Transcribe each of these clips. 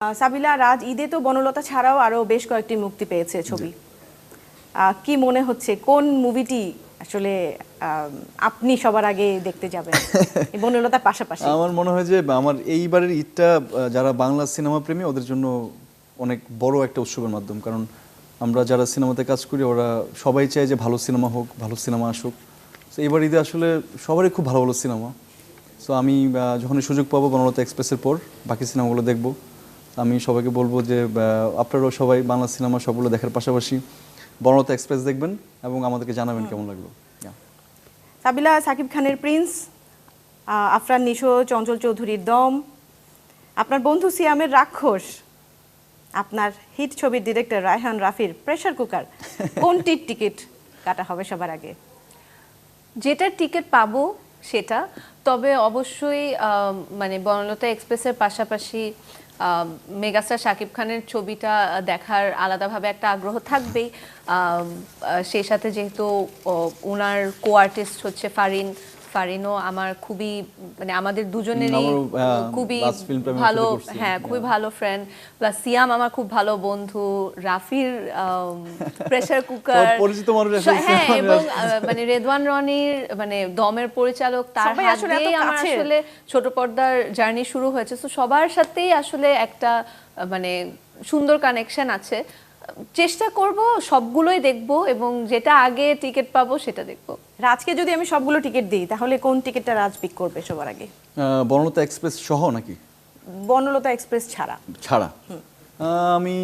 সাবিলা, রাজ ঈদে তো বনলতা ছাড়াও আরো বেশ কয়েকটি মুক্তি পেয়েছে ছবি। কি মনে হচ্ছে কোন মুভিটি আসলে আপনি সবার আগে দেখতে যাবেন এই বনলতার পাশাপাশি? আমার মনে হয় যে আমার এইবারের ঈদটা যারা বাংলা সিনেমা প্রেমী ওদের জন্য অনেক বড় একটা উৎসবের মাধ্যম। কারণ আমরা যারা সিনেমাতে কাজ করি ওরা সবাই চায় যে ভালো সিনেমা হোক, ভালো সিনেমা আসুক। তো এইবার ঈদে আসলে সবারই খুব ভালো ভালো সিনেমা। সো আমি যখনই সুযোগ পাবো বনলতা এক্সপ্রেসের পর বাকি সিনেমাগুলো দেখবো। আমি সবাইকে বলবো যে আপনারাও সবাই বাংলা সিনেমা সবগুলো দেখার পাশাপাশি বনলতা এক্সপ্রেস দেখবেন এবং আমাদেরকে জানাবেন কেমন লাগলো। সাবিলা, সাকিব খানের প্রিন্স, আফরান নিশো, চঞ্চল চৌধুরীর দম, আপনার বন্ধু সিয়ামের রাক্ষস, আপনার হিট ছবির ডিরেক্টর রায়হান রাফির প্রেসার কুকার, কোনটির টিকিট কাটা হবে সবার আগে? যেটার টিকিট পাবো সেটা, তবে অবশ্যই মানে বনলতা এক্সপ্রেসের পাশাপাশি মেগাস্টার শাকিব খানের ছবিটা দেখার আলাদাভাবে একটা আগ্রহ থাকবেই। সেই সাথে যেহেতু ওনার কো আর্টিস্ট হচ্ছে ফারিনও আমার খুবই মানে আমাদের দুজনেরই খুবই ভালো, হ্যাঁ খুবই ভালো ফ্রেন্ড, প্লাস সিয়াম আমার খুব ভালো বন্ধু, রাফির প্রেসার কুকার পরিচিত মানুষ, হ্যাঁ, এবং মানে রেদওয়ান রনির মানে দমের পরিচালক, তার হাত দিয়েই আমার আসলে ছোট পর্দার জার্নি শুরু হয়েছে। তো সবার সাথেই আসলে একটা মানে সুন্দর কানেকশন আছে। চেষ্টা করব সবগুলোই দেখব এবং যেটা আগে টিকিট পাবো সেটা দেখব। রাজকে যদি আমি সবগুলো টিকিট দিই তাহলে কোন টিকিটটা রাজ পিক করবে সবার আগে? বনলতা এক্সপ্রেস সহ নাকি বনলতা এক্সপ্রেস ছাড়া? আমি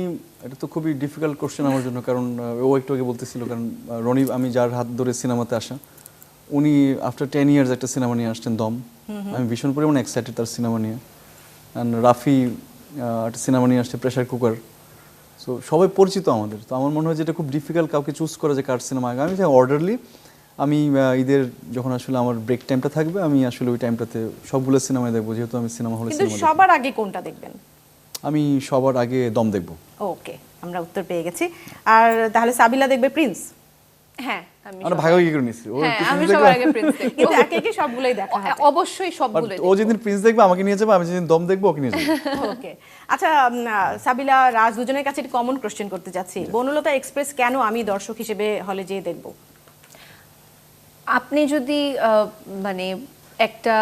এটা তো খুবই ডিফিকাল্ট কোশ্চেন আমার জন্য, কারণ ও একটু আগে বলতেছিল, কারণ রনি আমি যার হাত ধরে সিনেমাতে আসা, উনি আফটার 10 ইয়ার্স একটা সিনেমা নিয়ে আসছেন দম। আমি ভীষণ পরিমাণে এক্সাইটেড তার সিনেমা নিয়ে। অ্যান্ড রাফি একটা সিনেমা নিয়ে আসছে প্রেসার কুকার। সো সবাই পরিচিত আমাদের। তো আমার মনে হয় যে এটা খুব ডিফিকাল্ট কাউকে চুজ করা যে কার সিনেমা আগে। আমি অর্ডারলি আমি ঈদের যখন আসলে আমার ব্রেক টাইমটা থাকবে আমি আসলে ওই টাইমটাতে সবগুলো সিনেমায় দেখবো, যেহেতু আমি সিনেমা হলে। কিন্তু সবার আগে কোনটা দেখবেন? আমি সবার আগে দম দেখব। ওকে, আমরা উত্তর পেয়ে গেছি। আর তাহলে সাবিলা দেখবে প্রিন্স? হ্যাঁ, আমরা ভাগাভাগি করে নিছি। আমি সবার আগে প্রিন্স দেখব, কিন্তু একে একে সবগুলোই দেখা হবে। অবশ্যই সবগুলোই। ও যেদিন প্রিন্স দেখবে আমাকে নিয়ে যাবে, আমি যেদিন দম দেখবো ওকে নিয়ে যাবো। ওকে, আচ্ছা সাবিলা, রাজ দুজনের কাছে একটা কমন কোশ্চেন করতে যাচ্ছি। বনলতা এক্সপ্রেস কেন আমি দর্শক হিসেবে হলে যেয়ে দেখব? আপনি যদি মানে একটা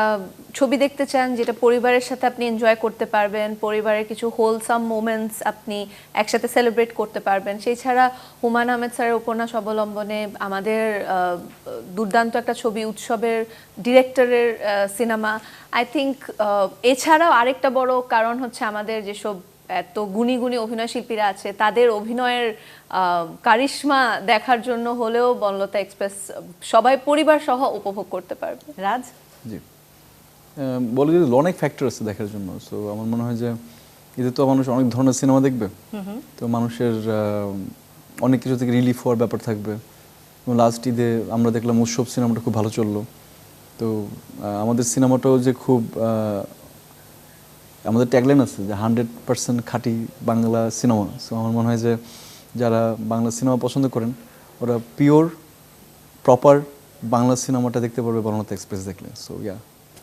ছবি দেখতে চান যেটা পরিবারের সাথে আপনি এনজয় করতে পারবেন, পরিবারের কিছু হোলসাম মোমেন্টস আপনি একসাথে সেলিব্রেট করতে পারবেন, সেই ছাড়া হুমায়ূন আহমেদ স্যারের উপন্যাস অবলম্বনে আমাদের দুর্দান্ত একটা ছবি, উৎসবের ডিরেক্টরের সিনেমা, আই থিঙ্ক এছাড়াও আরেকটা বড় কারণ হচ্ছে আমাদের যেসব এত গুণী গুণী অভিনয় শিল্পীরা আছে তাদের অভিনয়ের কারিশমা দেখার জন্য হলেও বনলতা এক্সপ্রেস সবাই পরিবার সহ উপভোগ করতে পারবে। রাজ? জি, বলে যে অনেক ফ্যাক্টর আছে দেখার জন্য। সো আমার মনে হয় যে ঈদে তো মানুষ অনেক ধরনের সিনেমা দেখবে, তো মানুষের অনেক কিছু থেকে রিলিফ হওয়ার ব্যাপার থাকবে। লাস্ট ঈদে আমরা দেখলাম উৎসব সিনেমাটা খুব ভালো চললো। তো আমাদের সিনেমাটাও যে খুব আমাদের ট্যাগলাইন আছে যে 100% খাঁটি বাংলা সিনেমা। সো আমার মনে হয় যে যারা বাংলা সিনেমা পছন্দ করেন ওরা পিওর প্রপার বাংলা সিনেমাটা দেখতে পারবে বনলতা এক্সপ্রেস দেখলে। So yeah.